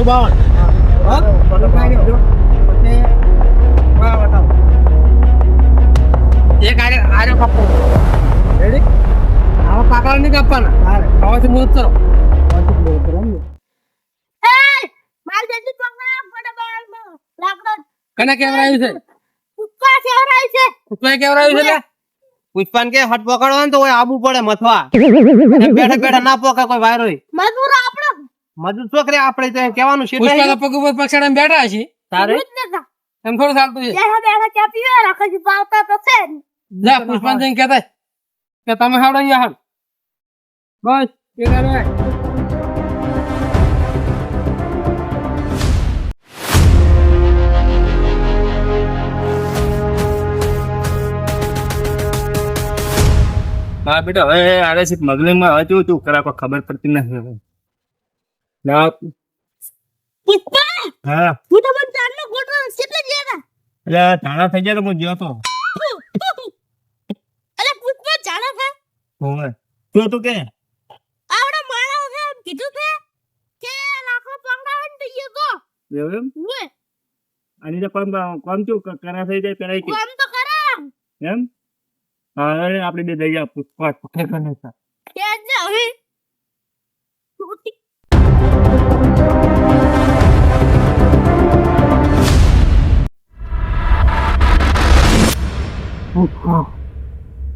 બાવન હા બધું ખાઈ લો પછી વાહ બતાવો એક આરે કાપો રેડી આવા કાકા નહીં કાપવાના તારે હવાથી મુહૂર્ત કરો પાછી બોલ કરો ને માર જલ્દી પકડા ફટાફટ લાકડો કને કેવરાયું છે ઉપર સેવરાય છે પુષ્પા કેવરાયું છે લે પુષ્પાન કે હટ પકડવા ને તો કોઈ આબુ પડે મથવા બેઠા બેઠા ના પોકે કોઈ વાયરો મજૂર આપણો મજૂર છોકરી આપણે તો કહેવાનું છે પુષ્પા તો પગ ઉપર પછાડીને બેઠા છે તારે જ નતા એમ થોડું ચાલતું છે બેઠા બેઠા ચા પીવે રાખે છે પાવતા તો છે જ. જા પુષ્પા જઈને કહેતા કે તમે હાડો અહીંયા હાડ બસ એ કરે હા બેટા હવે આરે છે મગલિંગ માં હવે તું કરા કોઈ ખબર પડતી નથી ના પુષ્પા હા તું તો મને ચાંદલો ગોટો કેટલે ગયા એટલે ધાણા થઈ જાય તો હું જ્યો તો અરે પુષ્પા જાણે છે હોવે તું કે આવડે માણસ છે એમ કીધું છે કે લાકડો પકડાવે ને તો એ ગો એવું એમ ઉએ આની તો કોમ તું કરા થઈ જાય પેલા કે કોમ તો કરા એમ હા અરે આપણે બે દઈ જા પુષ્પા પકડે કને કે જ હવે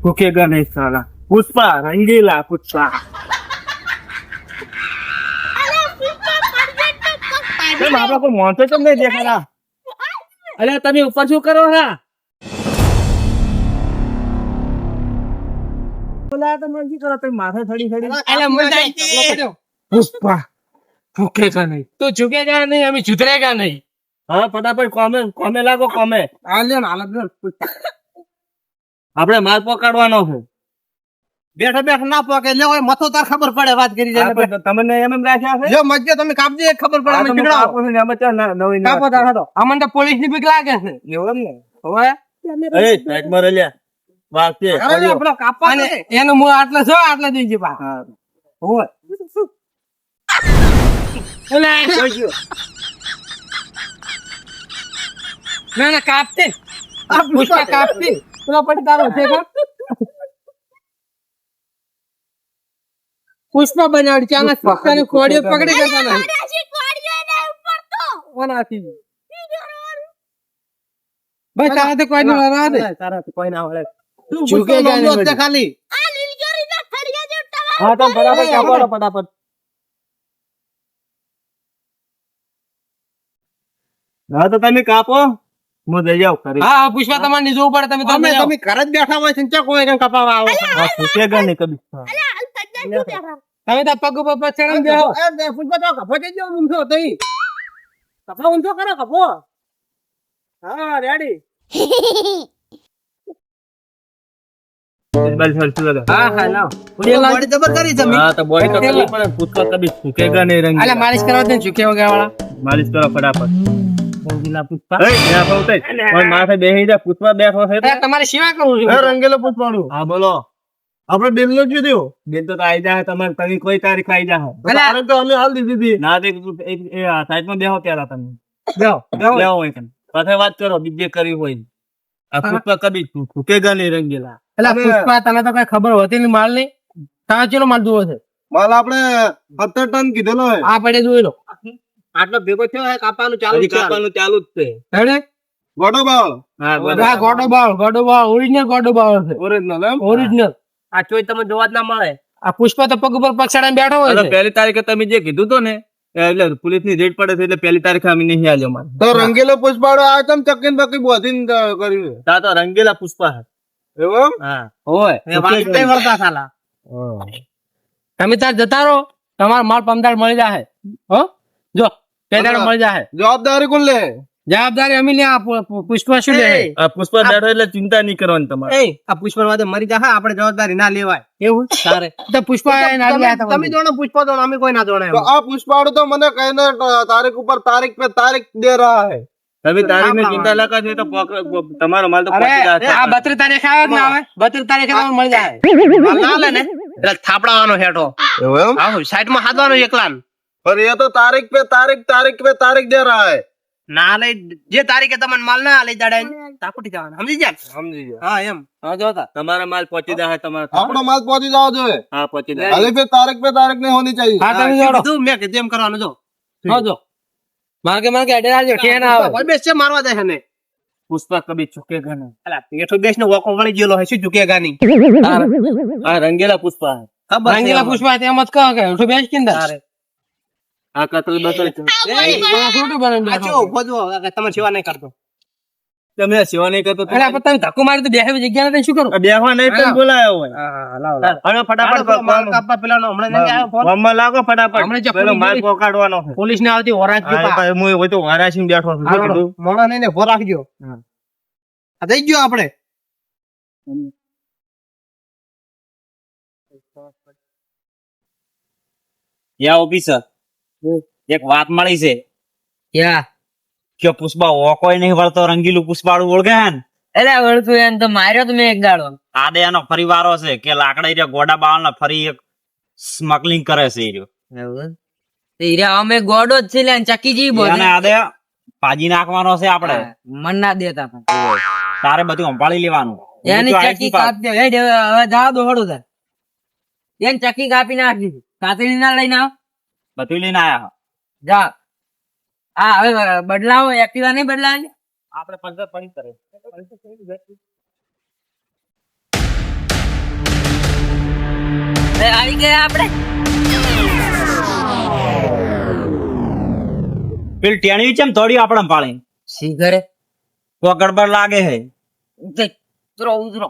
ભૂखेगा नहीं साला पुष्पा रंगीला पुष्पा અરે પુષ્પા પરજેટ તો પગ કેમ આપડા કોઈ મોનતો કેમ નહીં દેખાતા અરે તમે ઉપર શું કરો હા બોલા તમે શું કરો તમે માથે થડી થડી અલે મુંડા પુષ્પા ભૂखेगा नहीं તો ઝુકેગા નહીં અમે સુધરેગા નહીં હા ફટાફટ કોમે લાગો કોમે આ લે હાલત લે આપણે માલ પકડવાનો છે બેઠા બેઠા ના પોકે લે ઓય મથો તાર ખબર પડે વાત કરી જાય તમને એમ રાખ્યા છે જો મજ્જે તમે કાપજે એક ખબર પડે અમે નીકળાવો કાપો તાર હટો અમને તો પોલીસ ની બીક લાગે છે એવું એમ ને હવે એ સાઈડમાં રેલ્યા વાત છે અરે આપણો કાપવા અને એનો મુ આટલા છો આટલા દેજે પા હોય ઓલા ના ના કાપતે આ પુષ્પા કાપતે પેલો પડી તારો છે કા પુષ્પા બનાવડી ચાના પક્કાને ખોડીઓ પકડી કરતા નહીં આજી કોડીઓ ને ઉપર તો ઓનાથી ભાઈ તારા તો કોઈ ના રહા દે તારા કોઈ ના વળે ઝુકેગા નહીં ખાલી આ લીલગોરી ના ખડિયા જો ટવા હા તમે ફટાફટ કાપો ફટાફટ હા તો તમે કાપો હું જઈ જાઉં ખરી હા પુષ્પા તમારે ની જોવું પડે તમે તમે ઘરે જ બેઠા હોય છે ચા કોઈ કઈ કપાવા આવો હા ભૂખેગા નહીં કભી અલા હાલ સજ્જન શું બેઠા તમે તો પગ ઉપર પછાડીને બેહો પુષ્પા તો કપો જઈ જાવ ઊંધો તઈ કપો ઊંધો કરો કપો હા રેડી બલ સરસુ લગા હા હા લાવ બોડી જબર કરી છે હા તો બોડી તો કરવી પડે પુષ્પા કભી ભૂખેગા નહીં રંગ અલા માલિશ કરવા દે ઝુકેવા ગયા વાળા માલિશ કરો ફટાફટ બોડીલા પુષ્પા એ ના પાઉતે ઓય માથે બેહી જા પુષ્પા બેઠો છે અરે તમારે સેવા કરું છું રંગેલો પુષ્પાડું હા બોલો આપણે બિલ નો કીધું બિલ તો આવી જાય તમારે તમે કોઈ તારીખ આવી જાય અલા તો અમે હાલ દીધી હતી ના તે એ સાઈડમાં બેહો ત્યારે તમે જાઓ બેહો હોય તમે પાછે વાત કરો બીજે કરી હોય આ પુષ્પા કભી ભૂખેગા નહીં રંગેલા અલા પુષ્પા તને તો કઈ ખબર હોતી નહીં માલ ની તારે ચેલો માલ જોવો છે માલ આપણે 17 ટન કીધેલો હે આ પડે જોઈ લો આટલો ભેગો થયો હે કાપવાનું ચાલુ જ છે હેડે ગોડો બાળ હા આ ગોડો બાળ ઓરિજિનલ ગોડો બાળ છે ઓરિજિનલ એમ ઓરિજિનલ આ ચોઈ તમે જોવા જ ના મળે આ પુષ્પા તો પગ ઉપર પછાડીને બેઠો હોય છે પહેલી તારીખે તમે જે કીધું તો ને એટલે પોલીસ ની રેડ પડે છે એટલે પહેલી તારીખે અમે નહીં આલ્યો મારે તો રંગેલો પુષ્પાળો આ તમ ચકીન બકી બોધીને કર્યું તા તો રંગેલા પુષ્પા હે એવું હા હોય વાળતા વળતા સાલા તમે તાર જતા રહો તમારો માલ પમદાર મળી જાય હો જો પેદાર મળી જાય જવાબદારી કોણ લે જવાબદારી અમે લે પુષ્પા શું લે આ પુષ્પા બેઠો એટલે ચિંતા નહીં કરવાની તમારે એ આ પુષ્પા વાદે મરી જાય આપણે જવાબદારી ના લેવાય એવું તારે તો પુષ્પા તમે જોણો પુષ્પા જોણો અમે કોઈ ના જોણે તો આ પુષ્પાળો તો મને કહીને તારીખ ઉપર તારીખ पे तारीख दे रहा है તમે તારીખ ની ચિંતા લખા છે તો તમારો માલ તો પહોંચી જાય આ 32 તારીખે આવે જ ના આવે 32 તારીખે તમને મળી જાય માલ ના લે ને એટલે થાપડાવાનો હેઠો એવું એમ આવો સાઈડ માં હાદવાનો એકલાન पर ये तो तारीख पे तारीख दे रहा है। ના લઈ જે તારીખે તમને માલ ના લઈ દાડે તાપુટી જવાનું સમજી ગયા समझी गया। હા એમ હા જોતા તમારા માલ પહોંચી જાય તમારા આપણો માલ પહોંચી जाओ जो है, હા પહોંચી જાય अरे फिर तारीख पे तारीख नहीं होनी चाहिए। હા તમે જોડો મેં કીધું એમ કરવાનું જો હા જો માર્કે એડે આવજો કે ના આવે બેસ છે મારવા દે છે ને પુષ્પા કભી ચૂકેગા નહીં અલા પેઠો બેસ ને વોકો વળી ગયેલો હશે ઝુકેગા નહીં આ રંગેલા પુષ્પા હે. ખબર રંગીલા પુષ્પા તેમ જ કહો કે ઉઠો બેસ કિંદર આ કતલ બતલ ખોટું બને બેઠો ઉભો જો તમે સેવા નહીં કરતો તમે સેવા નહીં કરતો અલા પણ તમે ધક્કો મારી તો બેહે જગ્યા ને શું કરું બેહવા નહીં પણ બોલાયો હોય હા લાવ હવે ફટાફટ માલ કાપવા પેલાનો હમણાં નહીં આવ્યો ફોન ફોનમાં લાગો ફટાફટ હમણાં જે પેલો માલ પોલીસ- પકડવાનો છે પોલીસ ને આવતી ઓરાજ હા, એ ભાઈ, હું હોય તો વારાશી બેઠો છું શું કીધું? મોડા નહીં ને ભો રાખજો આ થઈ ગયો આપણે યા ઓફિસર એક વાત મળી છે ક્યાં કે પુષ્પા ઓકોય નહીં વળતો રંગીલું પુષ્પાળું ઓળખે હે ને એટલે વળતું એને તો માર્યો તો મેં એક દાડો આદે એનો ફરીવારો છે કે લાકડા રે ગોડા બાવળના ફરી એક સ્મગલિંગ કરે છે ઈ રહ્યો. હીરા અમે ગોડો જ છે લે ચકી જી બોલ એને આદે પાજી નાખવાનો છે આપણે મન ના દેતા પણ. તારે બધું સંભાળી લેવાનું એની હું તો ચકી આઈથી પાસ. કાપી દે. હેડ હવે જા દોડું તાર એની ચકી કાપી નાખી દીધી કાતરી ના લઈને આવ બધું લઈને આયા જા હા હવે બદલાવો એક્ટિવા નહીં બદલાવાની આપણે પંચર પડી કરે હવે આવી ગયા આપણે પેલી ટેણવી ચેમ થોડી આપણે પાળી શી કરે તો ગડબડ લાગે છે ઉતરો ઉતરો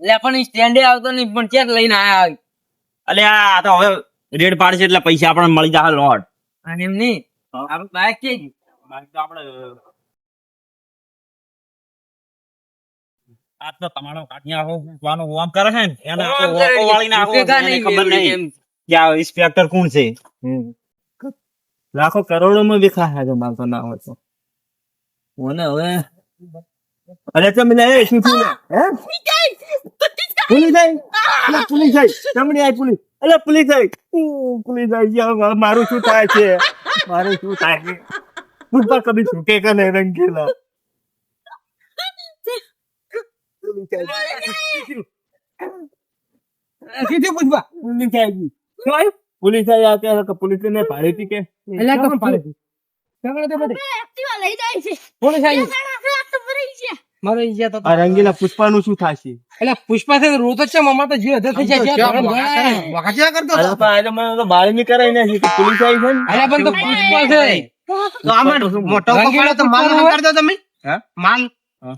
લે પણ સ્ટેન્ડે આવતો નહીં પણ ચેક લઈને આયા આવી અલે આ તો હવે રેડ પાડશે એટલે પૈસા આપણને મળી જાય લોટ અને એમ નહીં આપણે બાઈક છે જ. આપણે આ તો તમારો કાઢિયા હોવાનો ઓમ કરે છે ને એને ઓમ આપણે કરે ઓકો વાળીને આવો ઝુકેગા એને નહીં ખબર એમ. નહીં કે આ ઇન્સ્પેક્ટર કોણ છે લાખો કરોડોમાં વિખા છે માલ તો ના હોય તો મને હવે અરે તમે એ શું થયું લે? હે પોલીસ આવી અલા પોલીસ આવી તમને આવી પોલીસ અલા પોલીસ આવી પોલીસ આવી યાર, મારું શું થાય છે મારું શું થાય છે પુષ્પા કભી છૂટે કે નહીં રંગીલા સીધી પૂછવા પોલીસ આવી શું આવ્યું પોલીસ આવી આ કે પોલીસ ને ભાડે હતી કે એટલે તો પાડે ઝઘડો તે બધે એક્ટિવા લઈ જાય છે પોલીસ આવી આ તો મરી ગયા મારો ઈજા તો આ રંગીલા પુષ્પાનું શું થશે એટલે પુષ્પા છે રોતો છે મમ્મા તો જીવ થઈ જાય વખાચ્યા કરતો અરે પણ આજે મને તો બાળી ની કરાઈ નથી તો પોલીસ આવી છે ને અરે પણ તો પુષ્પા છે તો આમાં મોટો પકડો તો માલ અંતાડ દો તમે હા? માલ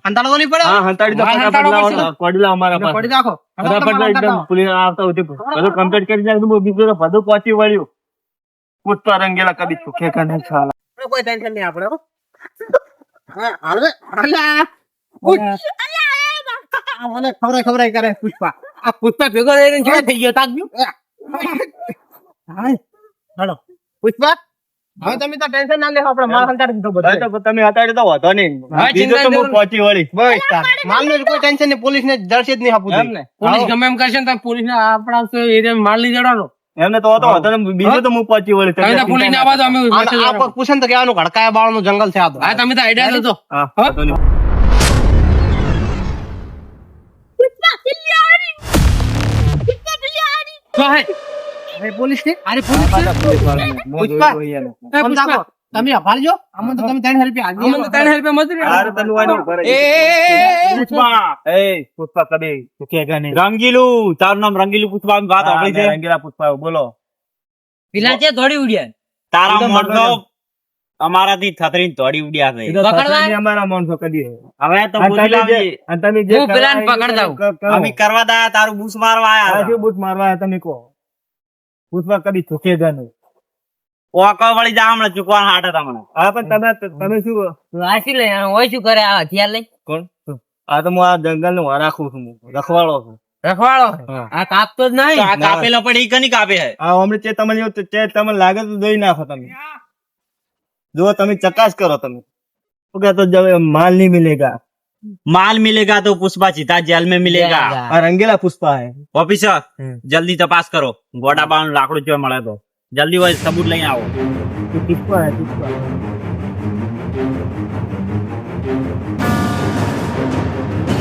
અંતાડવો નહીં પડે હા હંતાડી તો માલ ફટાફટ હંતાડવો લાવો પડશે. ને, કોડલા અમારા એટલે પાસે પડી રાખો ફટાફટ એકદમ પોલીસ આવતા હોતી બધું કમ્પ્લીટ કરી નાખ્યું બીજું તો બધું પહોંચી વળ્યું પુષ્પા રંગેલા કદી ચૂકે કે નહીં સાલા કોઈ ટેન્શન નહીં આપણે હો. હા હાલે અલા મને ખવરાય કરે પુષ્પા આ પુષ્પા ભેગો રહીને કેવા થઈ ગયો તાક હાય હાલો પુષ્પા હવે તમે તો ટેન્શન ના લેવો આપણે માલ હંતાડી દીધો બધો હવે તો તમે હટાડી તો વાંધો નહીં હા, બીજું તો ચિંતા હું પહોંચી વળી બસ તાર માલ નું કોઈ ટેન્શન નહીં પોલીસ ને દર્શે જ નહીં આપવું એમ ને? પોલીસ ગમે એમ કરશે ને તો પોલીસ ને આપણા એરિયા માલ લઈ જવાનો એમને તો વાંધો નહીં, બીજું તો હું પહોંચી વળી તમે તો પોલીસ ને આવાજ અમે આ પૂછે ને તો કહેવાનું ઘડકાયા બાળ નું જંગલ છે આ તો હા તમે તો આઈડિયા દો હા વાંધો નહીં. પુષ્પા બિલિયાની પુષ્પા બિલિયાની તો હે અરે પોલીસ છે અરે પોલીસ છે પુષ્પા એ પુષ્પા તમે અભાળજો અમને તો તમે 3000 રૂપિયા આલી અમને તો 3000 રૂપિયા મજૂરી અરે તને વાંધો નહીં, ભરાઈ એ પુષ્પા એ પુષ્પા કદી ચૂકે કે નહીં રંગીલું તારું નામ રંગીલું પુષ્પા વાત હા, આપણી મેં છે રંગીલા પુષ્પા બોલો પેલા છે થોડી ઉડ્યા તારા એ તો મોઢનો મગજ. અમારાથી થતરીને દોડી ઉડ્યા છે એ તો પકડવા? થશે નહીં અમારા માણસો કદી હવે તો અને બોલી લાવજે. તમે જે હું પેલાને કરવા પકડતા આવ્યું છે, કરો. અમે કરવા દા તારું બૂસ મારવા આ આયા શું બૂટ મારવા આવ્યા તમે કહો પુષ્પા કદી ચૂકે કે નહીં ઓકો વળી જા હમણાં ચૂકવાના હાટે તમને હા પણ તમે શું વાંચી લે હોય શું કરે આ હથિયાર લઈ કોણ આ તો હું આ જંગલ નું રાખું છું હું, રખવાડો છું રખવાડો હા. આ કાપતો જ નહીં આ કાપેલો પડી કે નહીં કાપે હે આ હમણાં જે તમને એવું જે તમને લાગે તો દઈ નાખો તમે જો તમે ચકાસ કરો તમે શું કહેતો જવે માલ નહીં મિલેગા माल मिलेगा तो पुष्पा सीधा जेल में मिलेगा આ રંગેલા પુષ્પા હે ऑफिसर हम्म। जल्दी तपास करो गोडा बाण लाकड़ू जो મળે તો જલ્દી હોય સબૂત લઈને આવો પુષ્પા હે પુષ્પા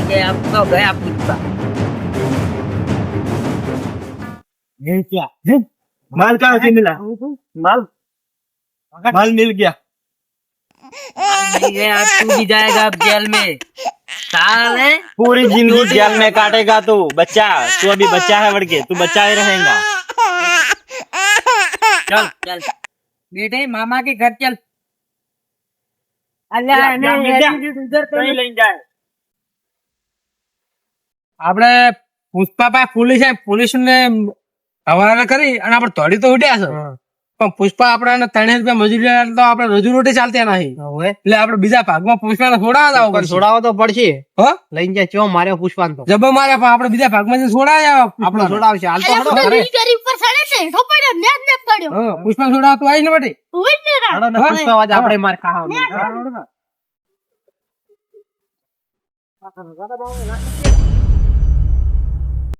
કે આપ તો ગયા પુષ્પા ये क्या माल कहाँ से मिला माल माल मिल गया नहीं गया अब तू भी जाएगा अब जेल में साले पूरी जिंदगी जेल में काटेगा तू बच्चा तू अभी बच्चा है बड़के तू बच्चा ही रहेगा चल चल बेटे मामा के घर चल अल्लाह ने attitude उधर कर लઈને જાય આપણે પુષ્પા પોલીસ ને હવાલે કરી અને આપણે તોડી તો ઉડ્યા છે પણ પુષ્પા આપણે 3 રૂપિયા મજૂરી લે તો આપણે રોજી રોટી ચાલતી નહીં એટલે આપણે બીજા ભાગમાં પુષ્પાને છોડાવવા જવું પડશે છોડાવો તો પડશે હો લઈને જાય ચો માર્યો પુષ્પાન તો જબર મારે પણ આપણે બીજા ભાગમાં છોડાવી આપણો છોડાવશે હાલ તો અલ્યા હડો બધો ઘરે નીચેરી ઉપર ચડે છે હેઠો પડ્યો નેટ નેટ પડ્યો પુષ્પા છોડાવ તું આવી ને બેટી ઉઈ ને રા હડો ને પુષ્પા વાજ આપણે માર ખાવા